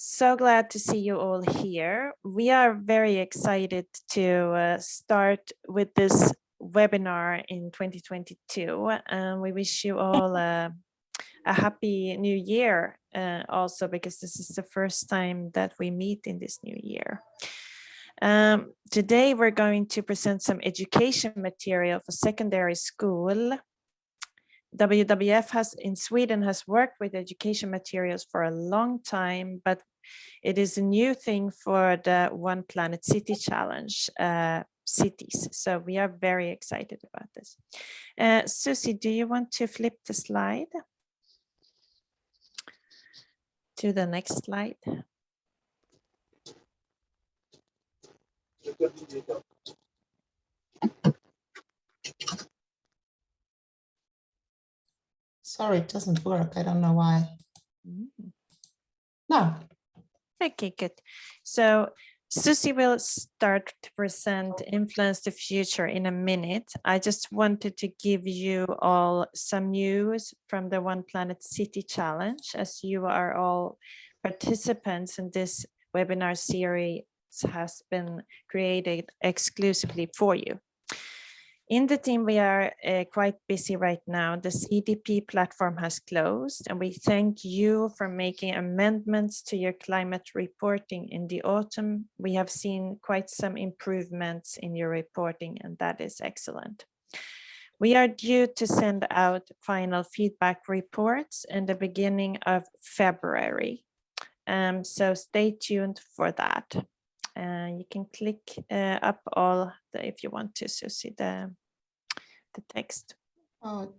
So glad to see you all here. We are very excited to start with this webinar in 2022. We wish you all a happy new year also, because this is the first time that we meet in this new year. Today we're going to present some education material for secondary school. WWF in Sweden has worked with education materials for a long time, but it is a new thing for the One Planet City Challenge cities. So we are very excited about this. Susie, do you want to flip the slide to the next slide? Sorry, it doesn't work. I don't know why. No. Okay, good. So Susie will start to present Influence the Future in a minute. I just wanted to give you all some news from the One Planet City Challenge, as you are all participants in this webinar series has been created exclusively for you. In the team, we are quite busy right now. The CDP platform has closed, and we thank you for making amendments to your climate reporting in the autumn. We have seen quite some improvements in your reporting, and that is excellent. We are due to send out final feedback reports in the beginning of February. So stay tuned for that. You can click up all if you want to, Susie, the text. Oh.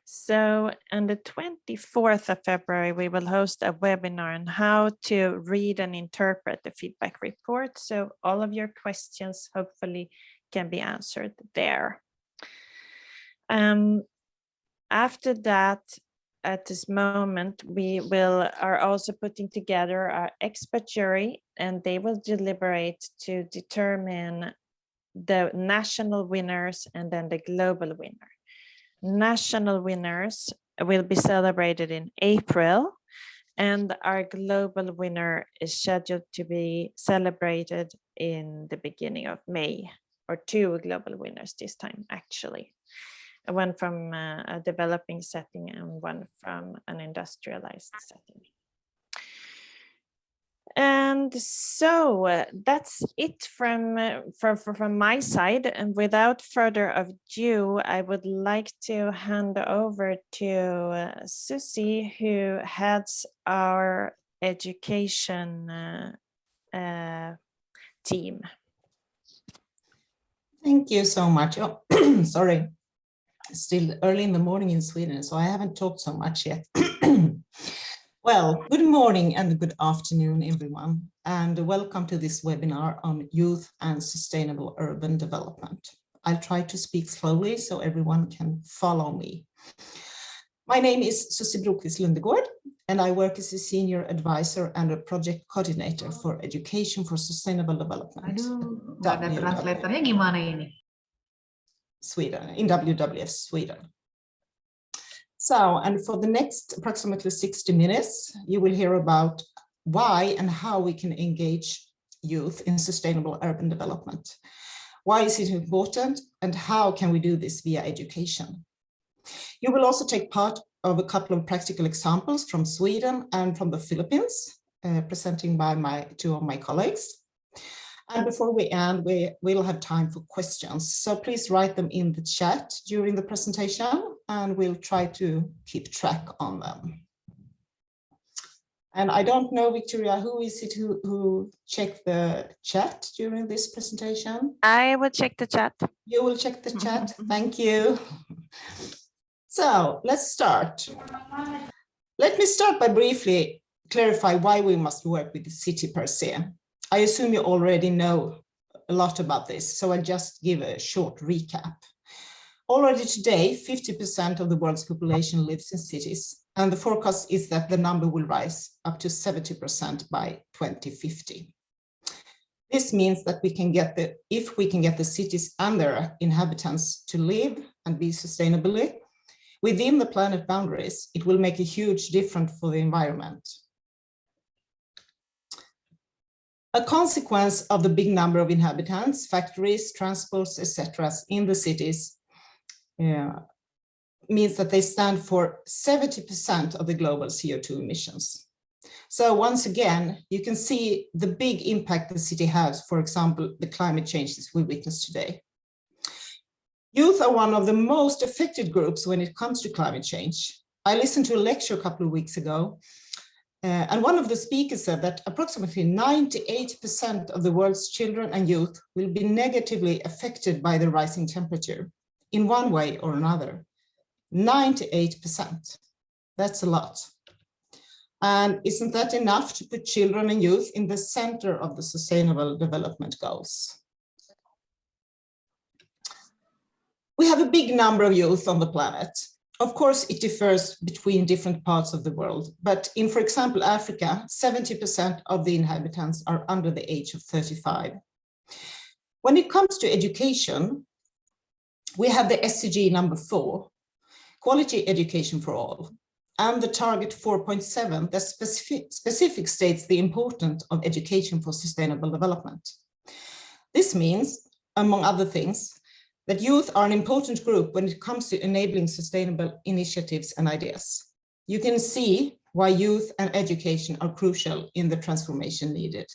So on the 24th of February, we will host a webinar on how to read and interpret the feedback report. So all of your questions hopefully can be answered there. After that, at this moment, we are also putting together our expert jury, and they will deliberate to determine the national winners and then the global winner. National winners will be celebrated in April, and our global winner is scheduled to be celebrated in the beginning of May, or two global winners this time, actually. One from a developing setting and one from an industrialized setting. And so that's it from my side. And without further ado, I would like to hand over to Susie, who heads our education team. Thank you so much. Oh, sorry. Still early in the morning in Sweden, so I haven't talked so much yet. Well, good morning and good afternoon, everyone, and welcome to this webinar on youth and sustainable urban development. I'll try to speak slowly so everyone can follow me. My name is Susie Broquist Lundegård, and I work as a senior advisor and a project coordinator for education for sustainable development. Sweden, in WWF-Sweden. So, and for the next approximately 60 minutes, you will hear about why and how we can engage youth in sustainable urban development. Why is it important, and how can we do this via education? You will also take part of a couple of practical examples from Sweden and from the Philippines, presenting by two of my colleagues. And before we end, we will have time for questions. So please write them in the chat during the presentation, and we'll try to keep track on them. And I don't know, Victoria, who is it who checked the chat during this presentation? I will check the chat. You will check the chat. Thank you. So let's start. Let me start by briefly clarify why we must work with the city per se. I assume you already know a lot about this, so I'll just give a short recap. Already today, 50% of the world's population lives in cities, and the forecast is that the number will rise up to 70% by 2050. This means that if we can get the cities and their inhabitants to live and be sustainably within the planet boundaries, it will make a huge difference for the environment. A consequence of the big number of inhabitants, factories, transports, etc. in the cities means that they stand for 70% of the global CO2 emissions. So once again, you can see the big impact the city has, for example, the climate changes we witness today. Youth are one of the most affected groups when it comes to climate change. I listened to a lecture a couple of weeks ago, and one of the speakers said that approximately 98% of the world's children and youth will be negatively affected by the rising temperature in one way or another. 98%. That's a lot. And isn't that enough to put children and youth in the center of the Sustainable Development Goals? We have a big number of youth on the planet. Of course, it differs between different parts of the world, but in, for example, Africa, 70% of the inhabitants are under the age of 35. When it comes to education, we have the SDG number 4, quality education for all, and the target 4.7 that specific states the importance of education for sustainable development. This means, among other things, that youth are an important group when it comes to enabling sustainable initiatives and ideas. You can see why youth and education are crucial in the transformation needed.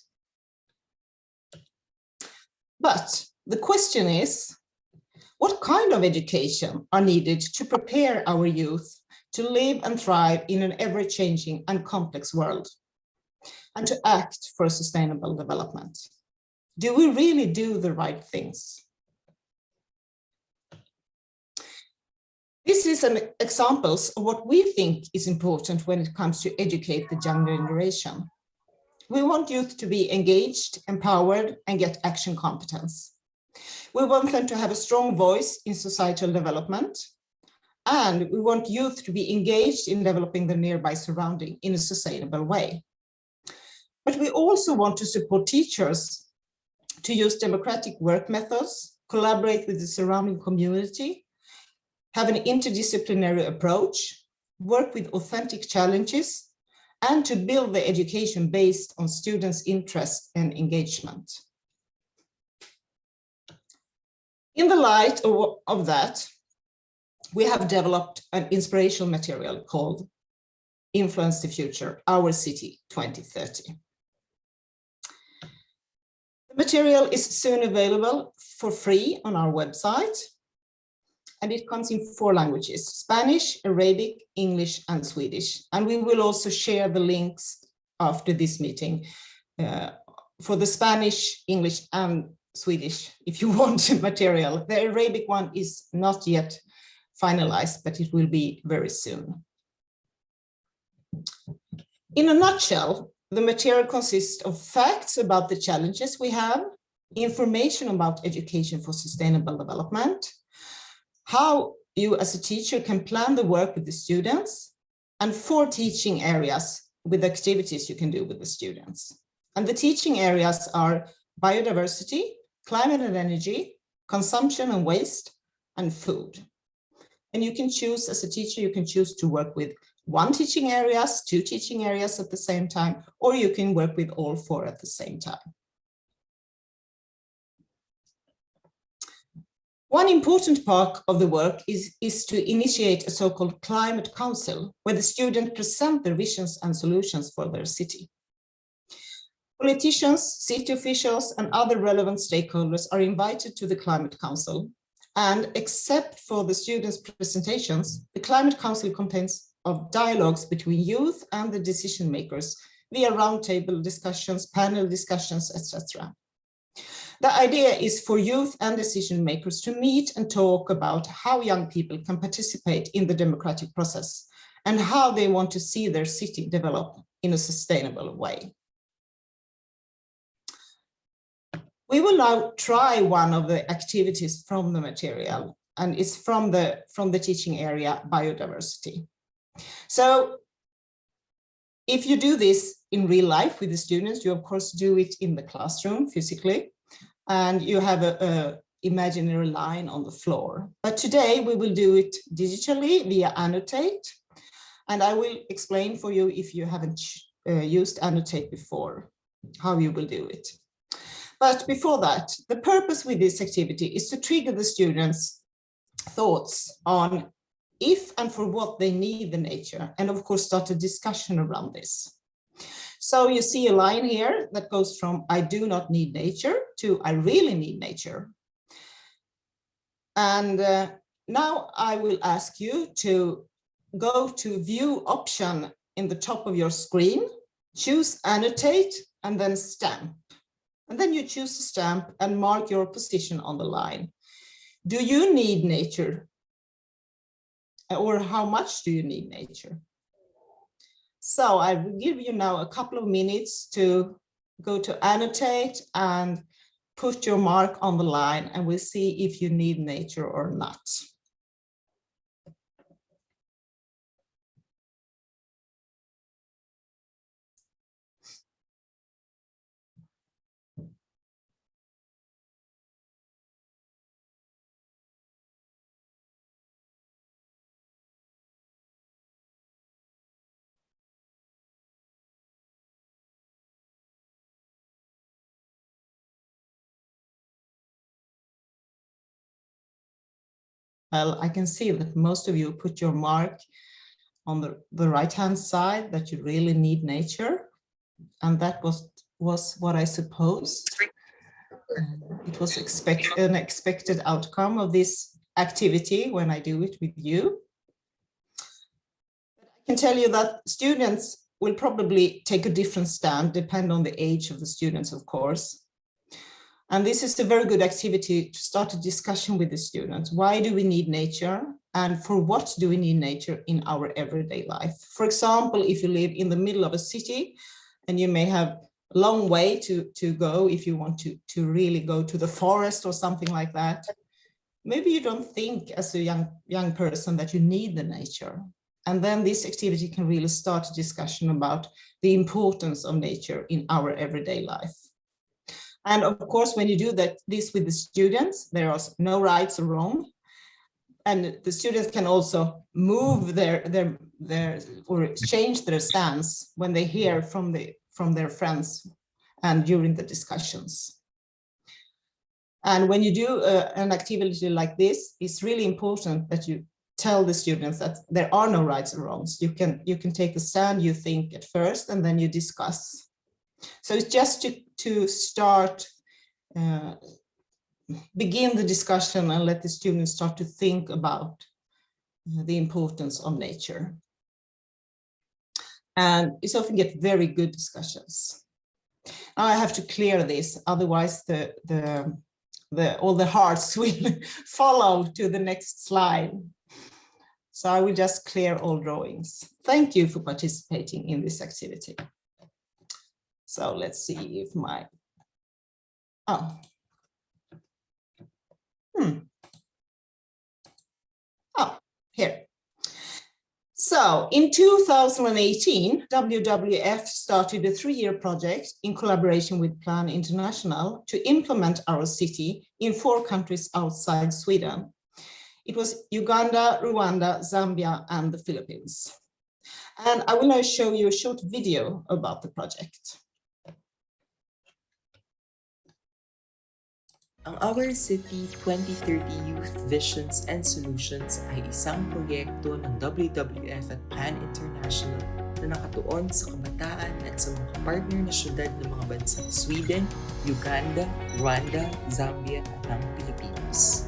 But the question is, what kind of education are needed to prepare our youth to live and thrive in an ever-changing and complex world, and to act for sustainable development? Do we really do the right things? This is an examples of what we think is important when it comes to educate the younger generation. We want youth to be engaged, empowered, and get action competence. We want them to have a strong voice in societal development, and we want youth to be engaged in developing the nearby surrounding in a sustainable way. But we also want to support teachers to use democratic work methods, collaborate with the surrounding community, have an interdisciplinary approach, work with authentic challenges, and to build the education based on students' interest and engagement. In the light of that, we have developed an inspirational material called Influence the Future, Our City 2030. The material is soon available for free on our website, and it comes in 4 languages: Spanish, Arabic, English, and Swedish. And we will also share the links after this meeting for the Spanish, English, and Swedish, if you want material. The Arabic one is not yet finalized, but it will be very soon. In a nutshell, the material consists of facts about the challenges we have, information about education for sustainable development, how you as a teacher can plan the work with the students, and 4 teaching areas with activities you can do with the students. And the teaching areas are biodiversity, climate and energy, consumption and waste, and food. And you can choose, as a teacher, you can choose to work with 1 teaching areas, 2 teaching areas at the same time, or you can work with all 4 at the same time. One important part of the work is to initiate a so-called climate council, where the students present their visions and solutions for their city. Politicians, city officials, and other relevant stakeholders are invited to the climate council. And except for the students' presentations, the climate council contains of dialogues between youth and the decision makers via roundtable discussions, panel discussions, etc. The idea is for youth and decision makers to meet and talk about how young people can participate in the democratic process and how they want to see their city develop in a sustainable way. We will now try one of the activities from the material, and it's from the teaching area biodiversity. So if you do this in real life with the students, you of course do it in the classroom physically, and you have a imaginary line on the floor. But today we will do it digitally via Annotate. And I will explain for you, if you haven't used Annotate before, how you will do it. But before that, the purpose with this activity is to trigger the students' thoughts on if and for what they need the nature, and of course start a discussion around this. So you see a line here that goes from I do not need nature to I really need nature. And now I will ask you to go to view option in the top of your screen, choose Annotate, and then stamp. And then you choose a stamp and mark your position on the line. Do you need nature? Or how much do you need nature? So I will give you now a couple of minutes to go to Annotate and put your mark on the line, and we'll see if you need nature or not. Well, I can see that most of you put your mark on the right-hand side, that you really need nature. And that was what I suppose. It was an expected outcome of this activity when I do it with you. But I can tell you that students will probably take a different stand, depending on the age of the students, of course. And this is a very good activity to start a discussion with the students. Why do we need nature? And for what do we need nature in our everyday life? For example, if you live in the middle of a city and you may have a long way to go if you want to really go to the forest or something like that, maybe you don't think as a young person that you need the nature. And then this activity can really start a discussion about the importance of nature in our everyday life. And of course, when you do this with the students, there are no rights or wrong. And the students can also move or change their stance when they hear from their friends and during the discussions. And when you do an activity like this, it's really important that you tell the students that there are no rights or wrongs. You can take a stand you think at first, and then you discuss. So it's just to start, begin the discussion and let the students start to think about the importance of nature. And it's often get very good discussions. Now I have to clear this, otherwise all the hearts will follow to the next slide. So I will just clear all drawings. Thank you for participating in this activity. So let's see if here. So in 2018, WWF started a 3-year project in collaboration with Plan International to implement our city in 4 countries outside Sweden. It was Uganda, Rwanda, Zambia, and the Philippines. And I will now show you a short video about the project. Ang Our City 2030 Youth Visions and Solutions ay isang proyekto ng WWF at PAN International na nakatuon sa kabataan at sa mga partner na syudad ng mga bansang Sweden, Uganda, Rwanda, Zambia at ang Philippines.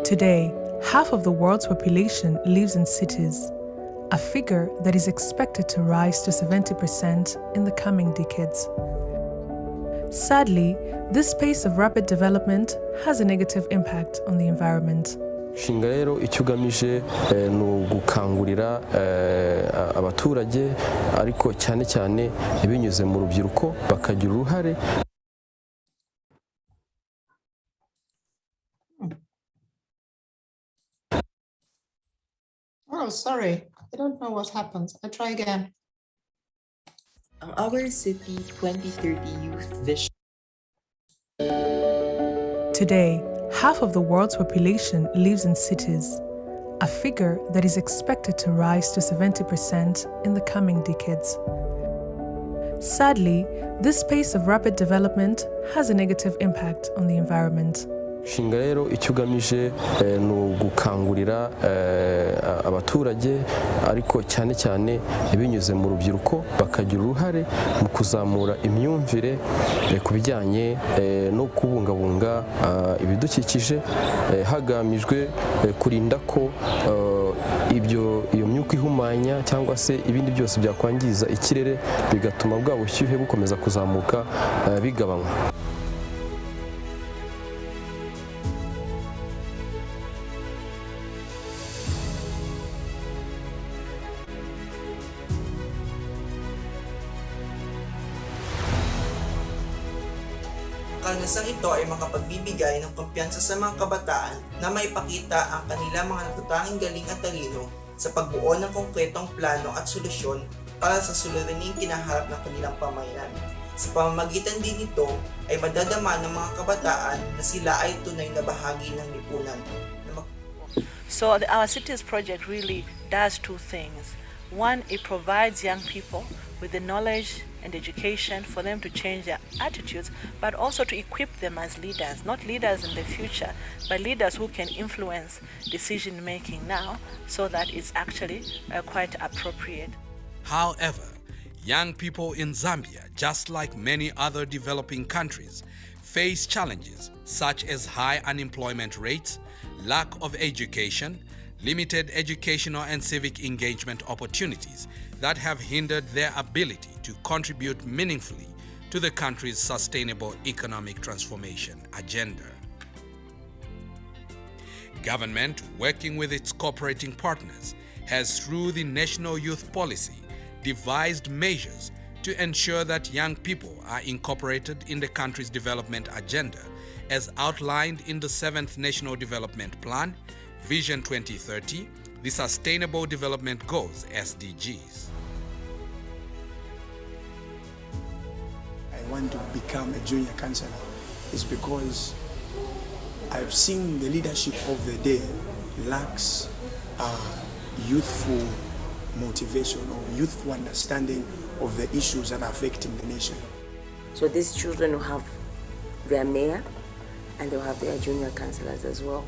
Today, half of the world's population lives in cities, a figure that is expected to rise to 70% in the coming decades. Sadly, this pace of rapid development has a negative impact on the environment. Shinga rero icyo ugamije ni ugukangurira abaturage ariko cyane cyane binyuze mu rubyiruko bakagira uruhare. Oh, sorry. I don't know what happens. I try again. Ang Our City 2030 Youth Vision Today, half of the world's population lives in cities, a figure that is expected to rise to 70% in the coming decades. Sadly, this pace of rapid development has a negative impact on the environment. Shinga rero icyo ugamije ni ugukangurira abaturage ariko cyane cyane binyuze mu rubyiruko bakagira uruhare mu kuzamura imyumvire ku bijyanye no kubungabunga ibidukikije hagamijwe kurinda ko iyo myuka ihumanya cyangwa se ibindi byose byakwangiza ikirere bigatuma bwa bushyuhe bukomeza kuzamuka bigabanywa. Karanasan ito ay makapagbibigay ng kumpiyansa sa mga kabataan na maipakita ang kanilang mga natatanging galing at talino sa pagbuo ng konkretong plano at solusyon para sa suliraning kinaharap ng kanilang pamayanan. Sa pamamagitan din nito ay madadama ng mga kabataan na sila ay tunay na bahagi ng lipunan. So our Cities project really does two things. One, it provides young people with the knowledge and education for them to change their attitudes, but also to equip them as leaders, not leaders in the future, but leaders who can influence decision making now so that it's actually quite appropriate. However, young people in Zambia, just like many other developing countries, face challenges such as high unemployment rates, lack of education, limited educational and civic engagement opportunities that have hindered their ability to contribute meaningfully to the country's sustainable economic transformation agenda. Government, working with its cooperating partners, has through the National Youth Policy devised measures to ensure that young people are incorporated in the country's development agenda as outlined in the 7th National Development Plan, Vision 2030, the Sustainable Development Goals, SDGs. I want to become a junior councillor is because I've seen the leadership of the day lacks youthful motivation or youthful understanding of the issues that are affecting the nation. So these children will have their mayor and they'll have their junior councillors as well.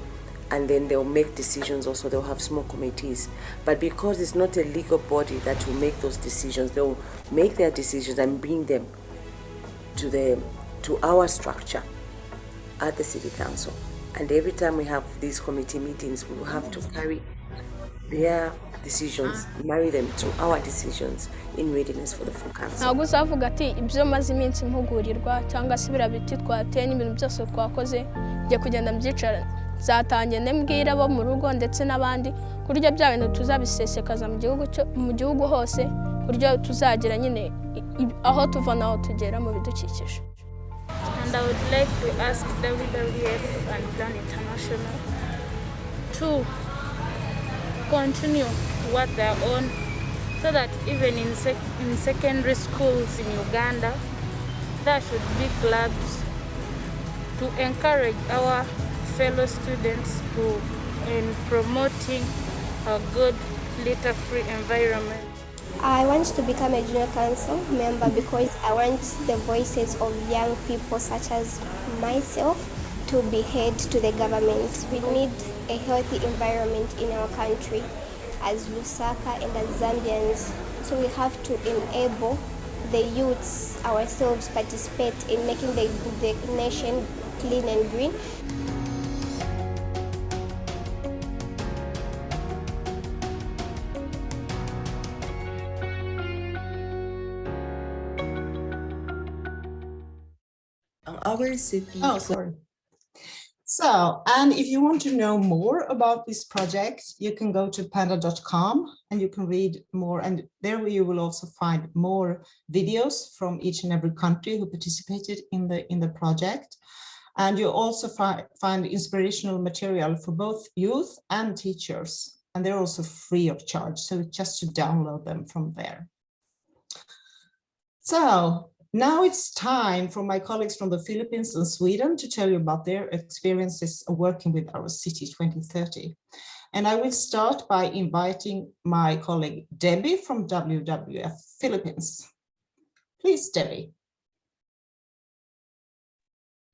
And then they'll make decisions also, they'll have small committees. But because it's not a legal body that will make those decisions, they'll make their decisions and bring them to our structure at the City Council. And every time we have these committee meetings, we will have to carry their decisions, marry them to our decisions in readiness for the full council. Ntabwo uzavuga ati ibyo maze iminsi mpugurirwa cyangwa se biriya biti twateye n'ibintu byose twakoze ngiye kugenda mbyicara zatangiye nembwira abo mu rugo ndetse n'abandi kurya bya bintu tuzabisesekaza mu gihugu hose kurya tuzagira nyine aho tuva naho tugera mu bidukikije. And I would like to ask WWF and Plan International to continue what they're on so that even in secondary schools in Uganda, there should be clubs to encourage our fellow students in promoting a good litter-free environment. I want to become a junior council member because I want the voices of young people such as myself to be heard to the government. We need a healthy environment in our country as Lusaka and as Zambians. So we have to enable the youths ourselves participate in making the nation clean and green. Our City. Oh, sorry. So, and if you want to know more about this project, you can go to panda.com and you can read more. And there you will also find more videos from each and every country who participated in the project. And you also find inspirational material for both youth and teachers. And they're also free of charge. So just to download them from there. So now it's time for my colleagues from the Philippines and Sweden to tell you about their experiences working with our City 2030. And I will start by inviting my colleague Debby from WWF-Philippines. Please, Debby.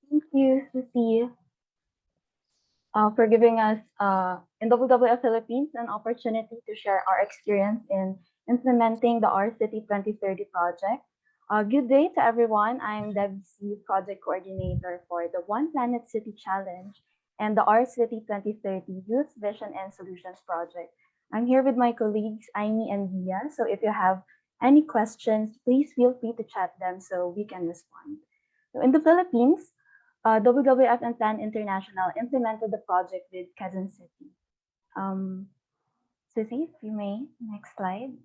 Thank you, Susie, for giving us in WWF-Philippines an opportunity to share our experience in implementing the Our City 2030 project. Good day to everyone. I'm Debby, Project Coordinator for the One Planet City Challenge and the Our City 2030 Youth Vision and Solutions Project. I'm here with my colleagues, Aimee and Dia. So if you have any questions, please feel free to chat them so we can respond. So in the Philippines, WWF and Plan International implemented the project with Quezon City. Susie, if you may, next slide.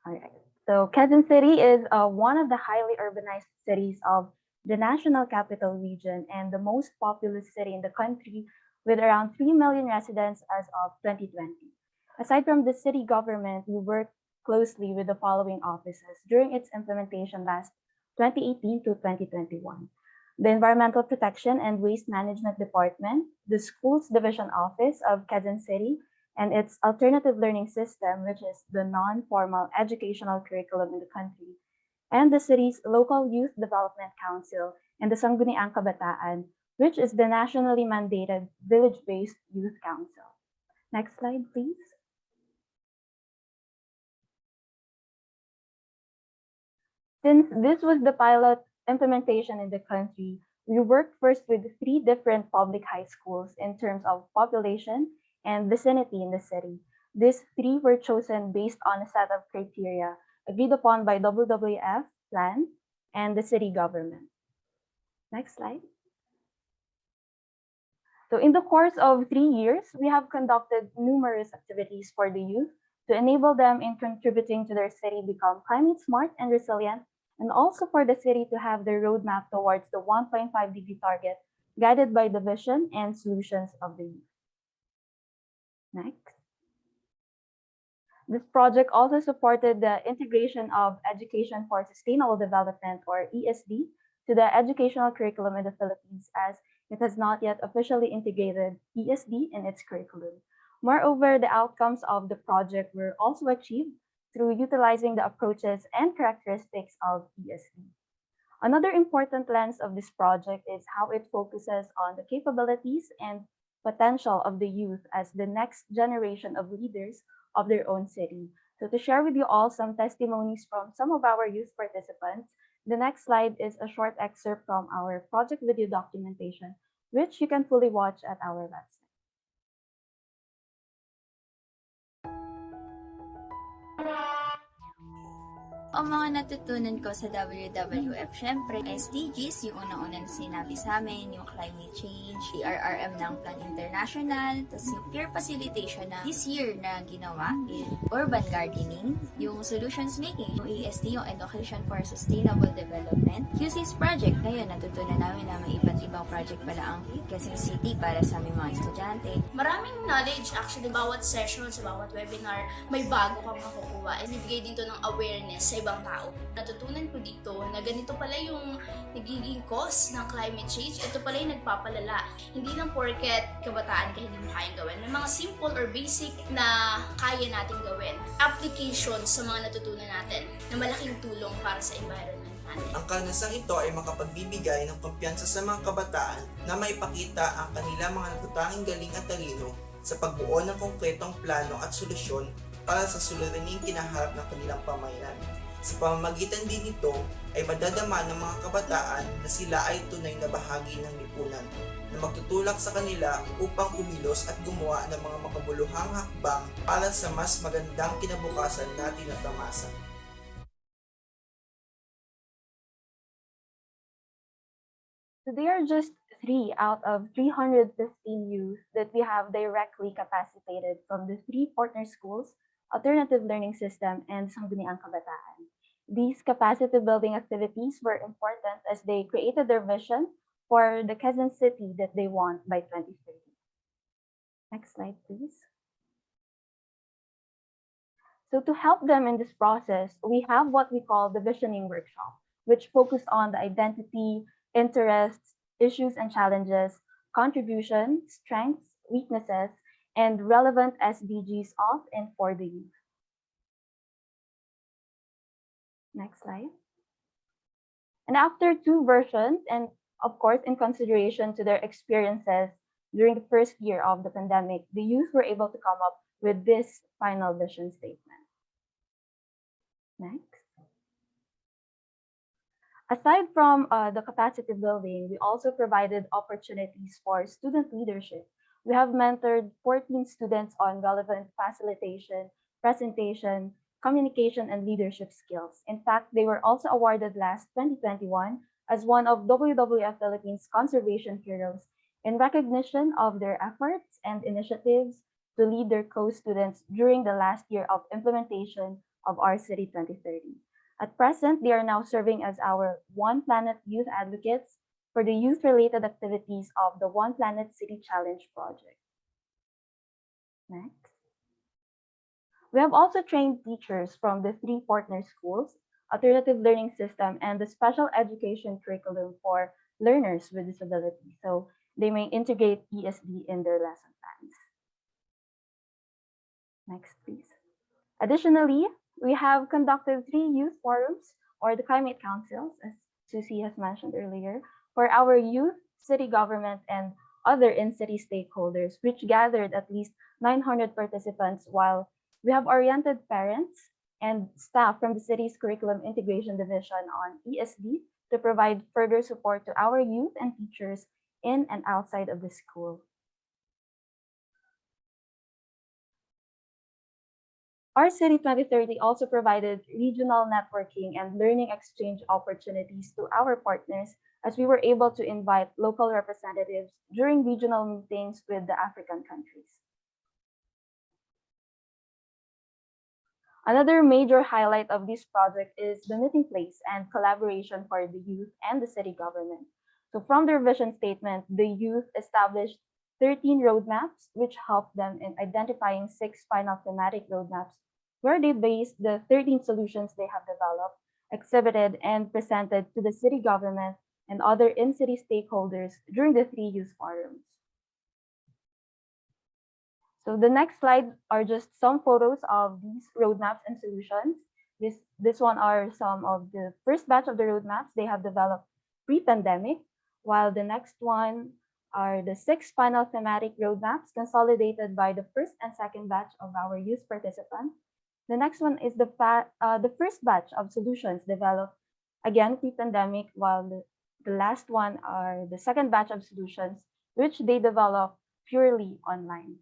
All right. So Quezon City is one of the highly urbanized cities of the National Capital Region and the most populous city in the country with around 3 million residents as of 2020. Aside from the city government, we work closely with the following offices during its implementation last 2018 to 2021. The Environmental Protection and Waste Management Department, the Schools Division Office of Quezon City, and its alternative learning system, which is the non-formal educational curriculum in the country, and the city's local youth development council and the Sangguniang Kabataan, which is the nationally mandated village-based youth council. Next slide, please. Since this was the pilot implementation in the country, we worked first with 3 different public high schools in terms of population and vicinity in the city. These 3 were chosen based on a set of criteria agreed upon by WWF, Plan, and the city government. Next slide. So in the course of 3 years, we have conducted numerous activities for the youth to enable them in contributing to their city become climate smart and resilient, and also for the city to have their roadmap towards the 1.5-degree target guided by the vision and solutions of the youth. Next. This project also supported the integration of Education for Sustainable Development, or ESD, to the educational curriculum in the Philippines, as it has not yet officially integrated ESD in its curriculum. Moreover, the outcomes of the project were also achieved through utilizing the approaches and characteristics of ESD. Another important lens of this project is how it focuses on the capabilities and potential of the youth as the next generation of leaders of their own city. So to share with you all some testimonies from some of our youth participants, the next slide is a short excerpt from our project video documentation, which you can fully watch at our website. Ang mga natutunan ko sa WWF, syempre, SDGs, yung unang-una na sinabi sa amin, yung climate change, PRRM ng Plan International, tapos yung peer facilitation na this year na ginawa, yung urban gardening, yung solutions making, yung ESD, yung Education for Sustainable Development, QC's project, ngayon natutunan namin na may iba't ibang project pala ang Quezon City para sa aming mga estudyante. Maraming knowledge actually, bawat session, sa bawat webinar, may bago kang makukuha. And ibigay din to ng awareness sa ibang tao. Natutunan ko dito na ganito pala yung nagiging cause ng climate change. Ito pala yung nagpapalala. Hindi lang porket kabataan ka hindi mo kayang gawin. May mga simple or basic na kaya natin gawin. Applications sa mga natutunan natin na malaking tulong para sa environment natin. Ang karanasan ito ay makapagbibigay ng kumpiyansa sa mga kabataan na maipakita ang kanilang mga natatanging galing at talino sa pagbuo ng konkretong plano at solusyon para sa suliraning kinaharap ng kanilang pamayanan. Sa pamamagitan din nito ay madadama ng mga kabataan na sila ay tunay na bahagi ng lipunan na magtutulak sa kanila upang kumilos at gumawa ng mga makabuluhang hakbang para sa mas magandang kinabukasan na tinatamasa. So they are just 3 out of 315 youth that we have directly capacitated from the 3 partner schools, alternative learning system, and Sangguniang Kabataan. These capacity building activities were important as they created their vision for the Quezon City that they want by 2030. Next slide, please. So to help them in this process, we have what we call the visioning workshop, which focus on the identity, interests, issues and challenges, contributions, strengths, weaknesses, and relevant SDGs of and for the youth. Next slide. And after 2 versions, and of course, in consideration to their experiences during the first year of the pandemic, the youth were able to come up with this final vision statement. Next. Aside from the capacity building, we also provided opportunities for student leadership. We have mentored 14 students on relevant facilitation, presentation, communication, and leadership skills. In fact, they were also awarded last 2021 as one of WWF-Philippines Conservation Heroes in recognition of their efforts and initiatives to lead their co-students during the last year of implementation of our City 2030. At present, they are now serving as our One Planet Youth Advocates for the youth-related activities of the One Planet City Challenge project. Next. We have also trained teachers from the 3 partner schools, alternative learning system, and the special education curriculum for learners with disabilities, so they may integrate ESD in their lesson plans. Next, please. Additionally, we have conducted 3 youth forums, or the climate councils, as Susie has mentioned earlier, for our youth, city government, and other in-city stakeholders, which gathered at least 900 participants, while we have oriented parents and staff from the city's Curriculum Integration Division on ESD to provide further support to our youth and teachers in and outside of the school. Our City 2030 also provided regional networking and learning exchange opportunities to our partners, as we were able to invite local representatives during regional meetings with the African countries. Another major highlight of this project is the meeting place and collaboration for the youth and the city government. So from their vision statement, the youth established 13 roadmaps, which helped them in identifying 6 final thematic roadmaps, where they based the 13 solutions they have developed, exhibited, and presented to the city government and other in-city stakeholders during the 3 youth forums. So the next slide are just some photos of these roadmaps and solutions. This one are some of the first batch of the roadmaps they have developed pre-pandemic, while the next one are the 6 final thematic roadmaps consolidated by the first and second batch of our youth participants. The next one is the first batch of solutions developed again pre-pandemic, while the last one are the second batch of solutions, which they developed purely online.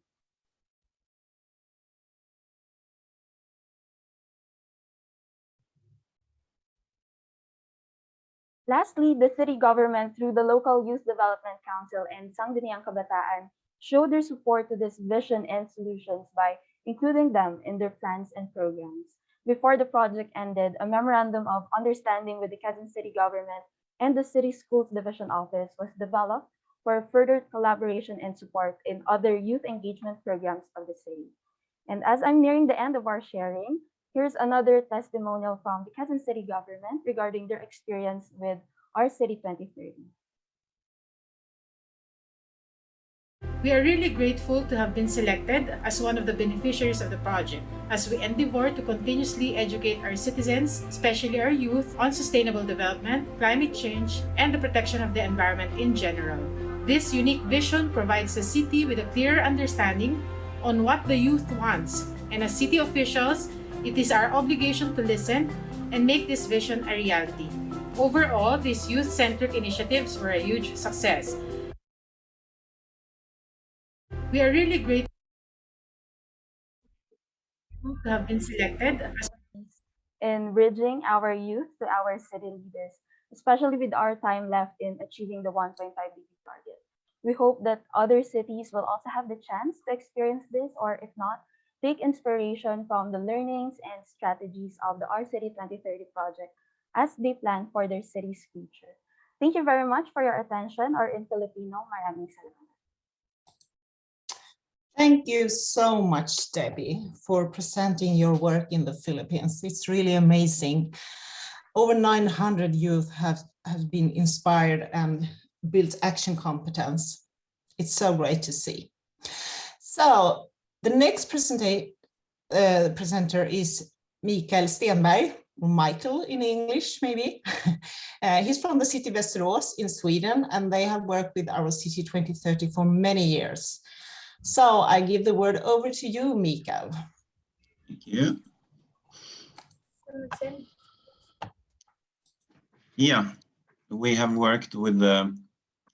Lastly, the city government, through the local Youth Development Council and Sangguniang Kabataan, showed their support to this vision and solutions by including them in their plans and programs. Before the project ended, a memorandum of understanding with the Quezon City government and the City Schools Division Office was developed for further collaboration and support in other youth engagement programs of the city. And as I'm nearing the end of our sharing, here's another testimonial from the Quezon City government regarding their experience with our City 2030. We are really grateful to have been selected as one of the beneficiaries of the project, as we endeavor to continuously educate our citizens, especially our youth, on sustainable development, climate change, and the protection of the environment in general. This unique vision provides the city with a clearer understanding on what the youth wants, and as city officials, it is our obligation to listen and make this vision a reality. Overall, these youth-centric initiatives were a huge success. We are really grateful to have been selected as in bridging our youth to our city leaders, especially with our time left in achieving the 1.5-degree target. We hope that other cities will also have the chance to experience this, or if not, take inspiration from the learnings and strategies of the Our City 2030 project as they plan for their city's future. Thank you very much for your attention, or in Filipino, maraming salamat. Thank you so much, Debbie, for presenting your work in the Philippines. It's really amazing. Over 900 youth have been inspired and built action competence. It's so great to see. So the next presenter is Mikael Stenberg, or Mikael in English, maybe. He's from the city Västerås in Sweden, and they have worked with our City 2030 for many years. So I give the word over to you, Mikael. Thank you. Yeah, we have worked with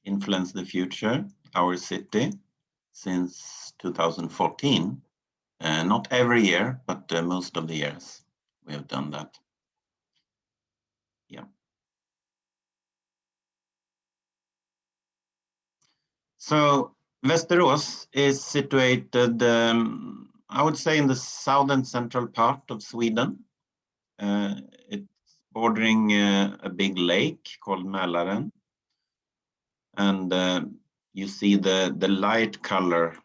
Influence the Future, our city, since 2014. Not every year, but most of the years we have done that. Yeah. So Västerås is situated, I would say, in the southern central part of Sweden. It's bordering a big lake called Mälaren. And you see the light color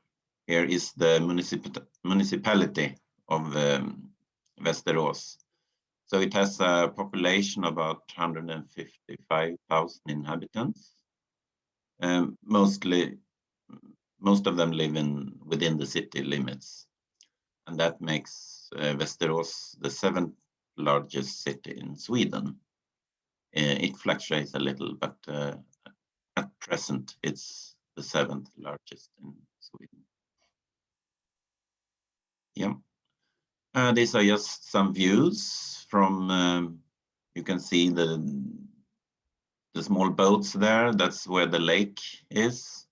here is the municipality of Västerås. So it has a population of about 155,000 inhabitants. Most of them live within the city limits. And that makes Västerås the 7th largest city in Sweden. It fluctuates a little, but at present it's the 7th largest in Sweden. Yeah. These are just some views from, you can see the small boats there. That's where the lake is.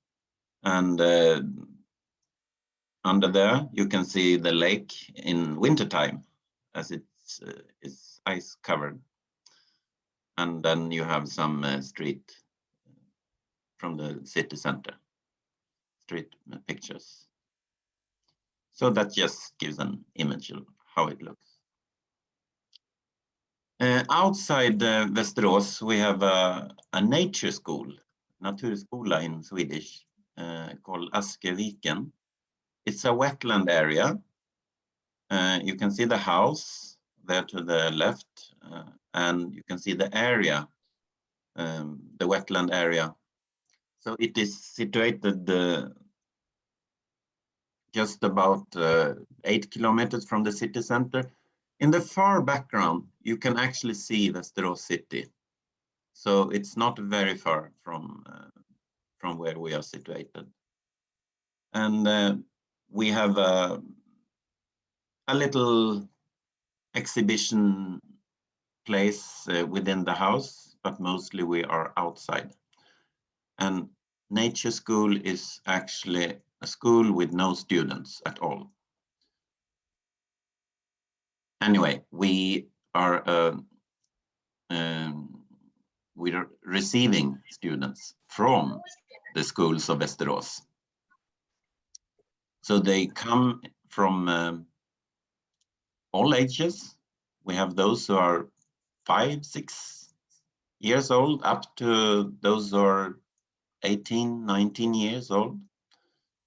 And under there, you can see the lake in wintertime as it's ice covered. And then you have some street from the city center, street pictures. So that just gives an image of how it looks. Outside Västerås, we have a nature school, Naturskola in Swedish, called Askeviken. It's a wetland area. You can see the house there to the left, and you can see the area, the wetland area. So it is situated just about 8 kilometers from the city center. In the far background, you can actually see Västerås city. So it's not very far from where we are situated. And we have a little exhibition place within the house, but mostly we are outside. And nature school is actually a school with no students at all. Anyway, we are receiving students from the schools of Västerås. So they come from all ages. We have those who are 5, 6 years old, up to those who are 18, 19 years old.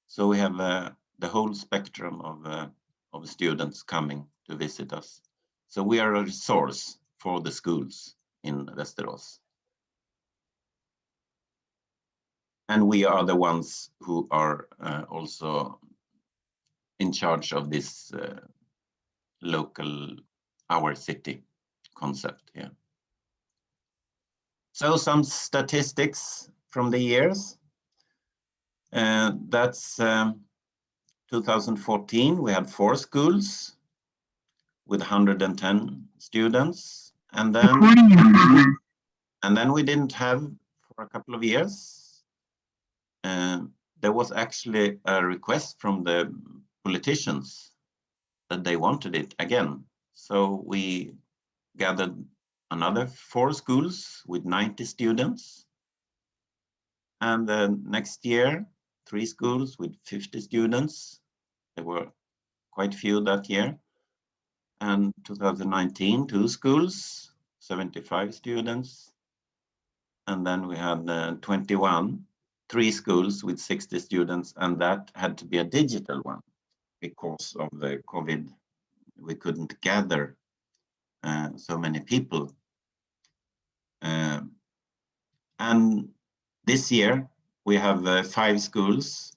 So we have the whole spectrum of students coming to visit us. So we are a resource for the schools in Västerås. And we are the ones who are also in charge of this local, our city concept here. So some statistics from the years. That's 2014, we had 4 schools with 110 students. And then we didn't have for a couple of years. There was actually a request from the politicians that they wanted it again. So we gathered another 4 schools with 90 students. And the next year, 3 schools with 50 students. There were quite few that year. And 2019, 2 schools, 75 students. And then we had 21 3 schools with 60 students, and that had to be a digital one because of the COVID. We couldn't gather so many people. And this year we have 5 schools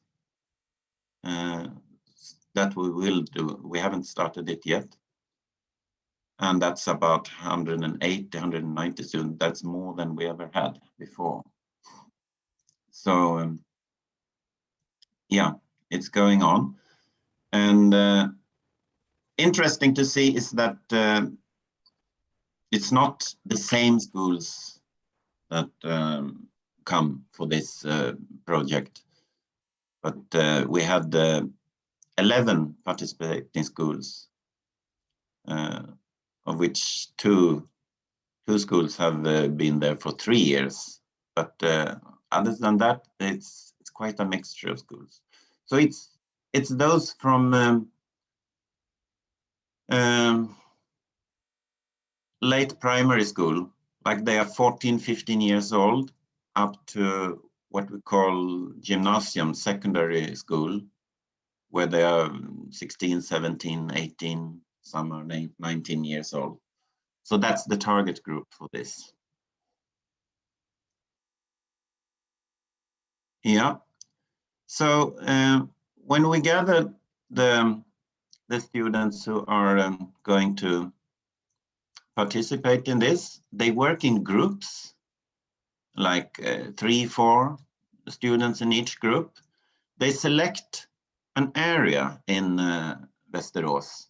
that we will do. We haven't started it yet. And that's about 180, 190 students. That's more than we ever had before. So yeah, it's going on. And interesting to see is that it's not the same schools that come for this project, but we had 11 participating schools, of which two schools have been there for 3 years. But other than that, it's quite a mixture of schools. So it's those from late primary school, like they are 14, 15 years old, up to what we call gymnasium, secondary school, where they are 16, 17, 18, some are 19 years old. So that's the target group for this. Yeah. So when we gather the students who are going to participate in this, they work in groups, like 3, 4 students in each group. They select an area in Västerås.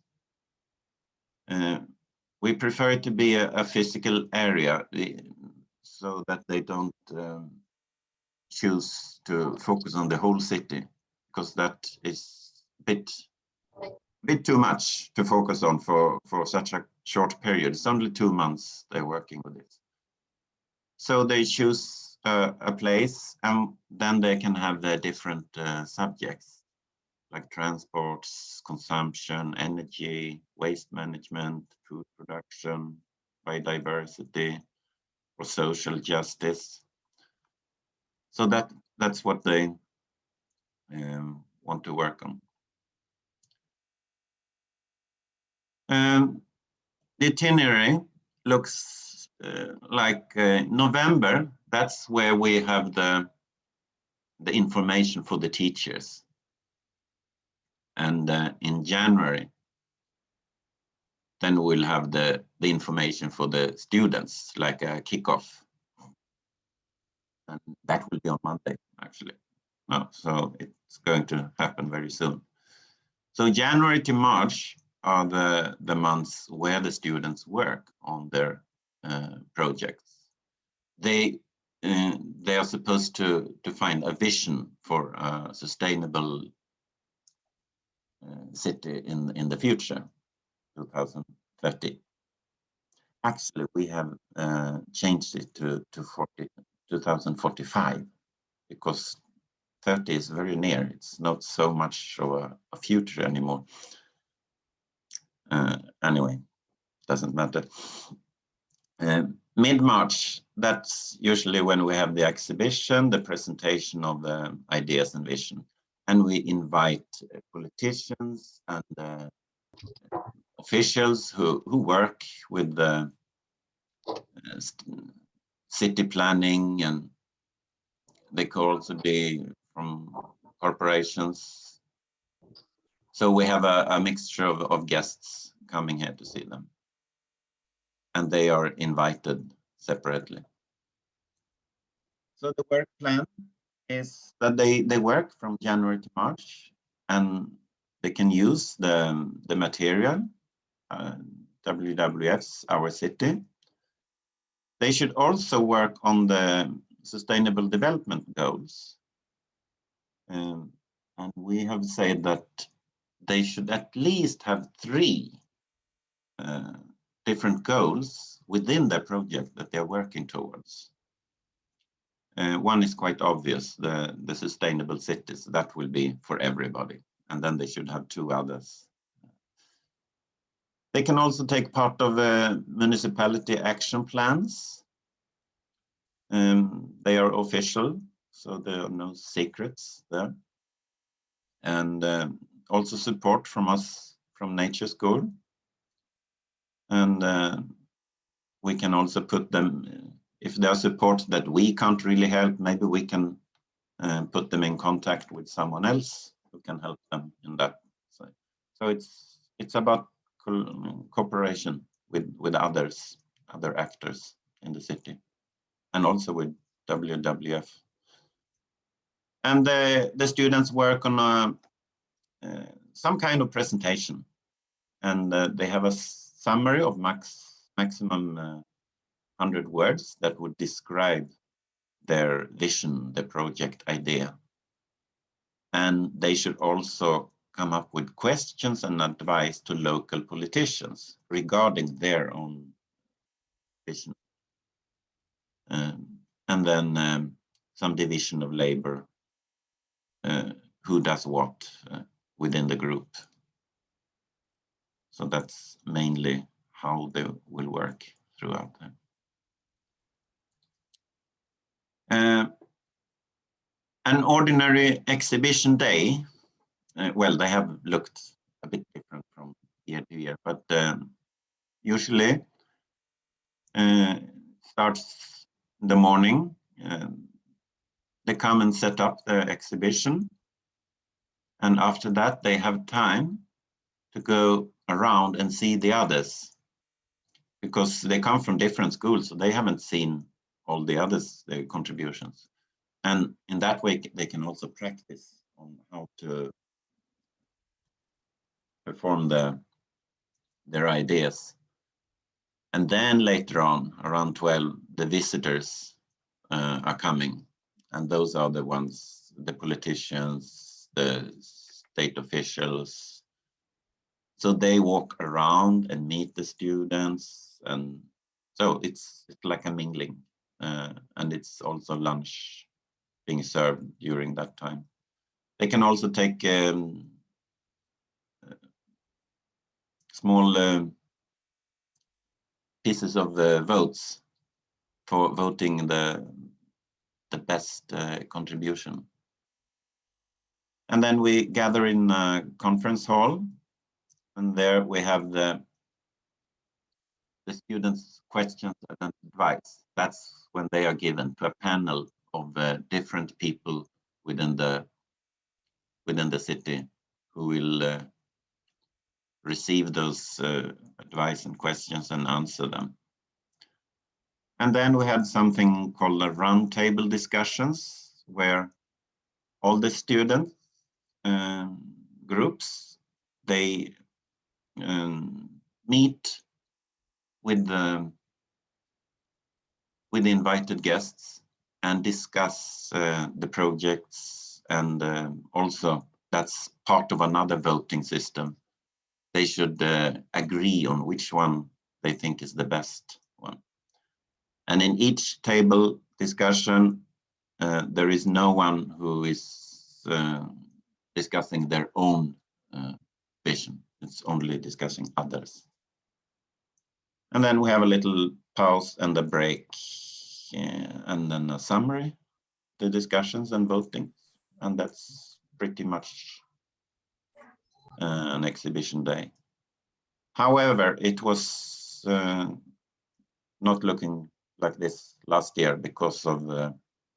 We prefer it to be a physical area so that they don't choose to focus on the whole city, because that is a bit too much to focus on for such a short period. It's only 2 months they're working with it. So they choose a place, and then they can have the different subjects like transports, consumption, energy, waste management, food production, biodiversity, or social justice. So that's what they want to work on. The itinerary looks like November. That's where we have the information for the teachers. And in January, then we'll have the information for the students, like a kickoff. And that will be on Monday, actually. No, so it's going to happen very soon. So January to March are the months where the students work on their projects. They are supposed to find a vision for a sustainable city in the future, 2030. Actually, we have changed it to 2045, because 30 is very near. It's not so much of a future anymore. Anyway, doesn't matter. Mid-March, that's usually when we have the exhibition, the presentation of the ideas and vision. And we invite politicians and officials who work with the city planning, and they could also be from corporations. So we have a mixture of guests coming here to see them. And they are invited separately. So the work plan is that they work from January to March, and they can use the material, WWF's Our City. They should also work on the Sustainable Development Goals. And we have said that they should at least have 3 different goals within their project that they're working towards. One is quite obvious, the sustainable cities. That will be for everybody. And then they should have 2 others. They can also take part of municipality action plans. They are official, so there are no secrets there. And also support from us from Nature School. And we can also put them, if there are supports that we can't really help, maybe we can put them in contact with someone else who can help them in that. So it's about cooperation with others, other actors in the city, and also with WWF. And the students work on some kind of presentation, and they have a summary of maximum 100 words that would describe their vision, the project idea. And they should also come up with questions and advice to local politicians regarding their own vision. And then some division of labor, who does what within the group. So that's mainly how they will work throughout them. An ordinary exhibition day, well, they have looked a bit different from year to year, but usually starts in the morning. They come and set up the exhibition, and after that they have time to go around and see the others, because they come from different schools, so they haven't seen all the others, their contributions. And in that way, they can also practice on how to perform their ideas. And then later on, around 12, the visitors are coming. And those are the ones, the politicians, the state officials. So they walk around and meet the students. And so it's like a mingling. And it's also lunch being served during that time. They can also take small pieces of votes for voting the best contribution. And then we gather in a conference hall, and there we have the students' questions and advice. That's when they are given to a panel of different people within the city who will receive those advice and questions and answer them. And then we had something called a roundtable discussions, where all the student groups, they meet with the invited guests and discuss the projects, and also that's part of another voting system. They should agree on which one they think is the best one. And in each table discussion, there is no one who is discussing their own vision. It's only discussing others. And then we have a little pause and a break, and then a summary, the discussions and voting. And that's pretty much an exhibition day. However, it was not looking like this last year because of the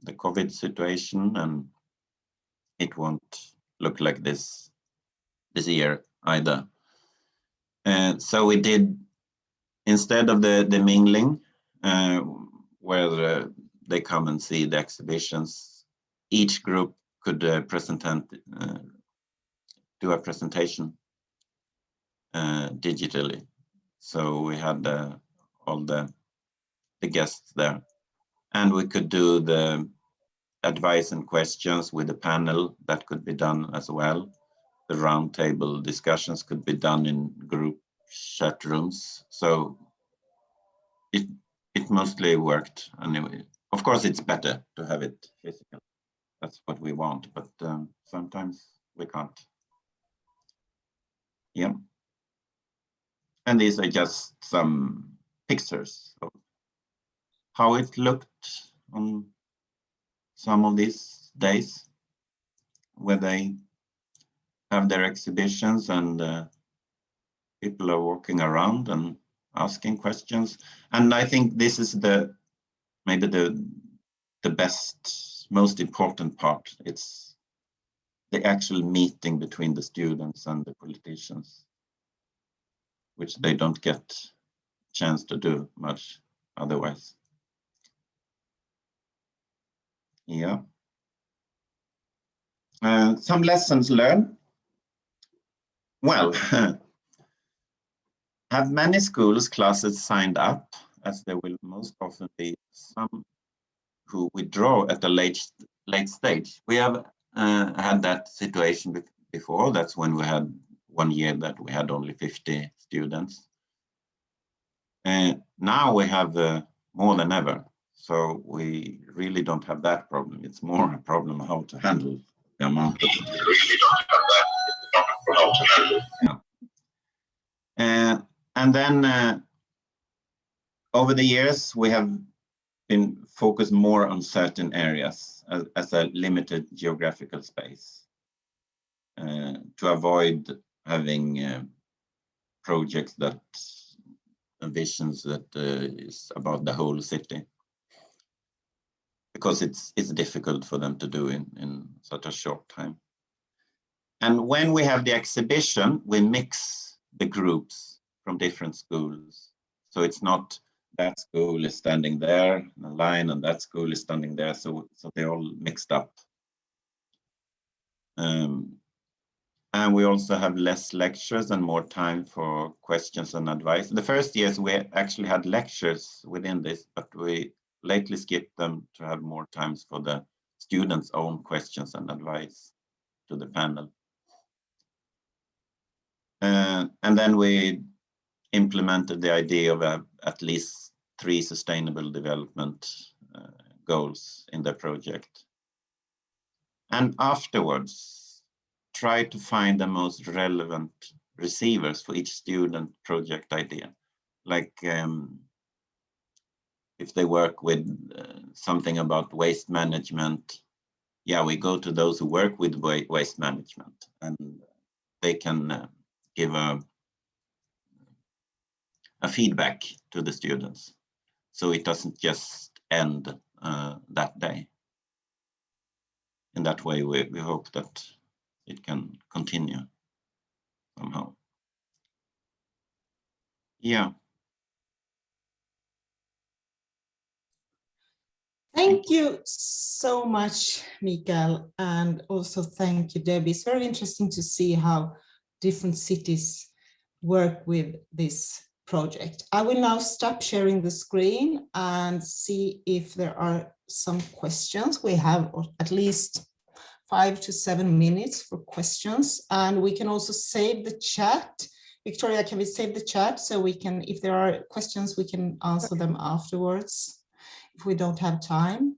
COVID situation, and it won't look like this year either. And so we did, instead of the mingling, where they come and see the exhibitions, each group could do a presentation digitally. So we had all the guests there, and we could do the advice and questions with the panel. That could be done as well. The roundtable discussions could be done in group chat rooms. So it mostly worked anyway. Of course, it's better to have it physical. That's what we want, but sometimes we can't. Yeah. And these are just some pictures of how it looked on some of these days where they have their exhibitions and people are walking around and asking questions. And I think this is maybe the best, most important part. It's the actual meeting between the students and the politicians, which they don't get a chance to do much otherwise. Yeah. Some lessons learned. Well, have many schools classes signed up, as there will most often be some who withdraw at a late stage. We have had that situation before. That's when we had 1 year that we had only 50 students. Now we have more than ever. So we really don't have that problem. It's more a problem how to handle the amount of and then over the years, we have been focused more on certain areas as a limited geographical space to avoid having projects that visions that is about the whole city, because it's difficult for them to do in such a short time. And when we have the exhibition, we mix the groups from different schools. So it's not that school is standing there in a line and that school is standing there. So they're all mixed up. And we also have less lectures and more time for questions and advice. The first years we actually had lectures within this, but we lately skipped them to have more times for the students' own questions and advice to the panel. And then we implemented the idea of at least 3 sustainable development goals in the project. And afterwards, try to find the most relevant receivers for each student project idea. Like if they work with something about waste management, yeah, we go to those who work with waste management, and they can give a feedback to the students, so it doesn't just end that day. In that way, we hope that it can continue somehow. Yeah. Thank you so much, Mikael, and also thank you, Debbie. It's very interesting to see how different cities work with this project. I will now stop sharing the screen and see if there are some questions. We have at least 5 to 7 minutes for questions, and we can also save the chat. Victoria, can we save the chat so we can, if there are questions, we can answer them afterwards if we don't have time.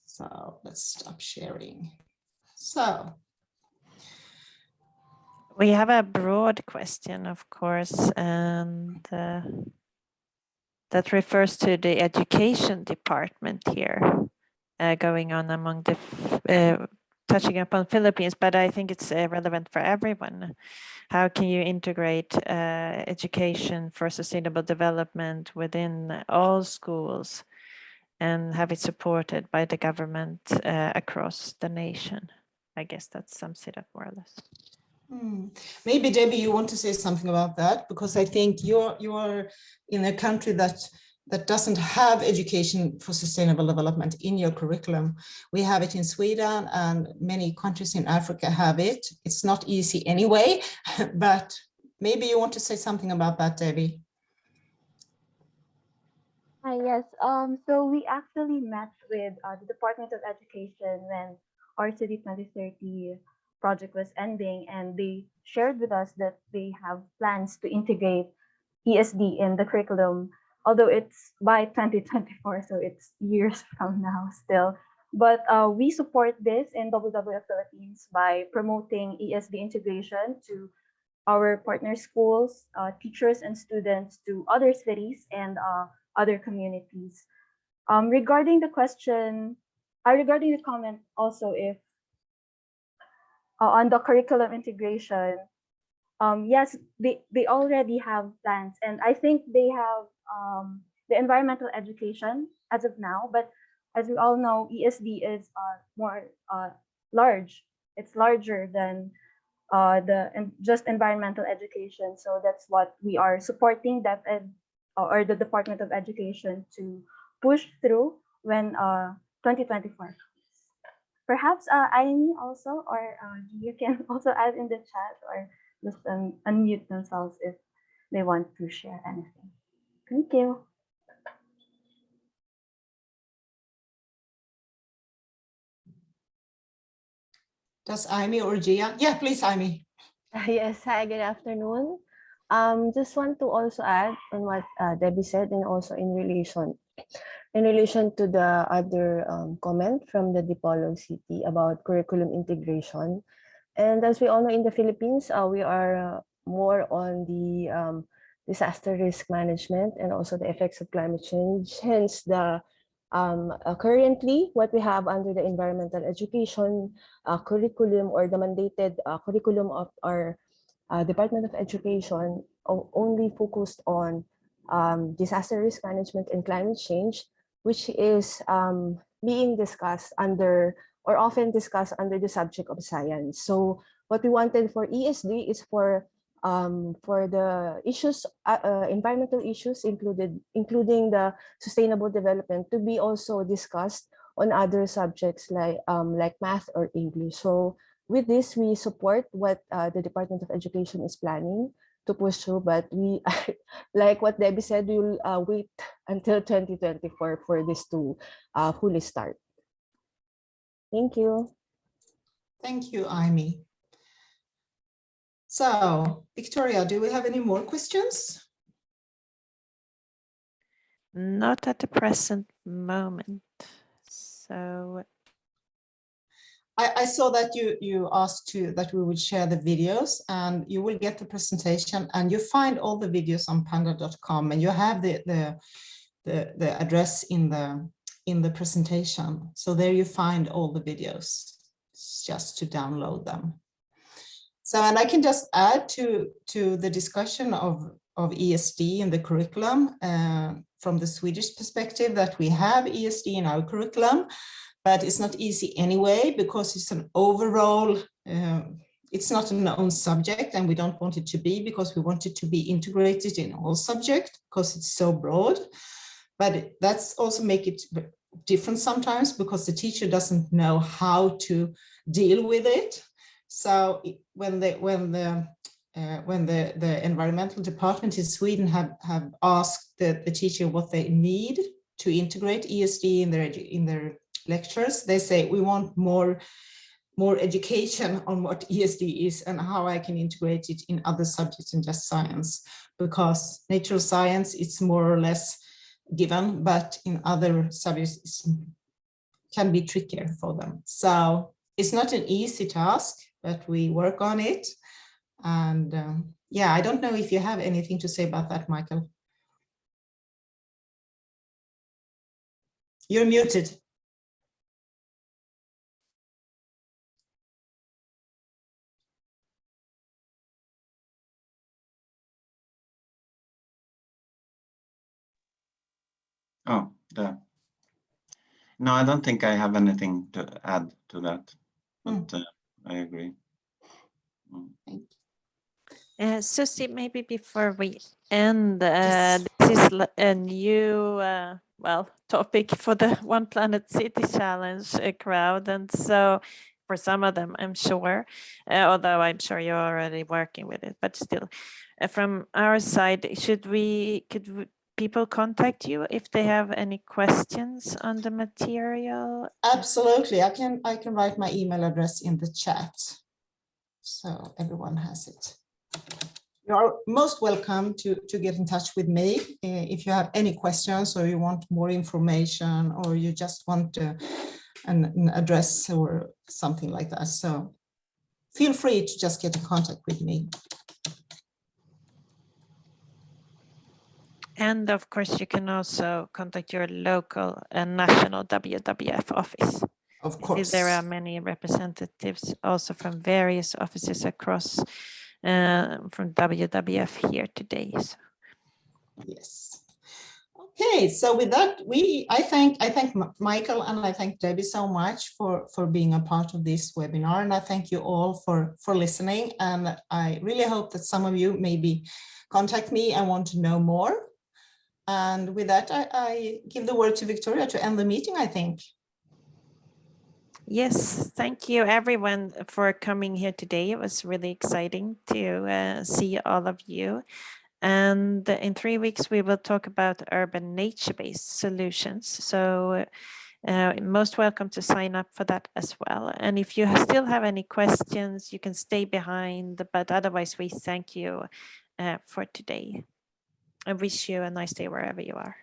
So let's stop sharing. So we have a broad question, of course, and that refers to the education department here going on among the touching upon Philippines, but I think it's relevant for everyone. How can you integrate education for sustainable development within all schools and have it supported by the government across the nation? I guess that sums it up more or less. Maybe Debbie, you want to say something about that, because I think you're in a country that doesn't have education for sustainable development in your curriculum. We have it in Sweden, and many countries in Africa have it. It's not easy anyway, but maybe you want to say something about that, Debbie. Yes, so we actually met with the Department of Education when our City 2030 project was ending, and they shared with us that they have plans to integrate ESD in the curriculum, although it's by 2024, so it's years from now still. But we support this in WWF-Philippines by promoting ESD integration to our partner schools, teachers and students, to other cities and other communities. Regarding the question, regarding the comment also, if on the curriculum integration, yes, they already have plans, and I think they have the environmental education as of now, but as we all know, ESD is more large. It's larger than just environmental education. So that's what we are supporting DepEd or the Department of Education to push through when 2024. Perhaps Aini also, or you can also add in the chat or just unmute themselves if they want to share anything. Thank you. Does Amy or Gia? Yeah, please, Amy. Yes, hi, good afternoon. Just want to also add on what Debbie said, and also in relation to the other comment from the Dipolo City about curriculum integration. And as we all know, in the Philippines, we are more on the disaster risk management and also the effects of climate change. Hence, the currently what we have under the environmental education curriculum, or the mandated curriculum of our Department of Education, only focused on disaster risk management and climate change, which is being discussed under, or often discussed under, the subject of science. So what we wanted for ESD is for the issues, environmental issues including the sustainable development, to be also discussed on other subjects like math or English. So with this, we support what the Department of Education is planning to push through, but we, like what Debbie said, we will wait until 2024 for this to fully start. Thank you. Thank you, Amy. So, Victoria, do we have any more questions? Not at the present moment. So I saw that you asked that we would share the videos, and you will get the presentation, and you find all the videos on panda.com, and you have the address in the presentation. So there you find all the videos. It's just to download them. So, and I can just add to the discussion of ESD in the curriculum from the Swedish perspective, that we have ESD in our curriculum, but it's not easy anyway, because it's an overall, it's not an own subject, and we don't want it to be, because we want it to be integrated in all subjects, because it's so broad. But that's also make it different sometimes, because the teacher doesn't know how to deal with it. So when the environmental department in Sweden have asked the teacher what they need to integrate ESD in their lectures, they say, we want more education on what ESD is and how I can integrate it in other subjects than just science, because natural science, it's more or less given, but in other subjects it can be trickier for them. So it's not an easy task, but we work on it. And yeah, I don't know if you have anything to say about that, Mikael. You're muted. Oh, there. No, I don't think I have anything to add to that, but I agree. Susie, maybe before we end, this is a new topic for the One Planet City Challenge crowd, and so for some of them, I'm sure, although I'm sure you're already working with it, but still, from our side, could people contact you if they have any questions on the material? Absolutely, I can write my email address in the chat, so everyone has it. You are most welcome to get in touch with me if you have any questions, or you want more information, or you just want an address or something like that. So feel free to just get in contact with me. And of course, you can also contact your local and national WWF office. Of I see there course. are many representatives also from various offices across from WWF here today. So. Yes. Okay, so with that, I thank Mikael and I thank Debbie so much for being a part of this webinar, and I thank you all for listening. And I really hope that some of you maybe contact me and want to know more. And with that, I give the word to Victoria to end the meeting, I think. Yes, thank you everyone for coming here today. It was really exciting to see all of you. And in 3 weeks, we will talk about urban nature-based solutions. So most welcome to sign up for that as well. And if you still have any questions, you can stay behind, but otherwise we thank you for today. I wish you a nice day wherever you are.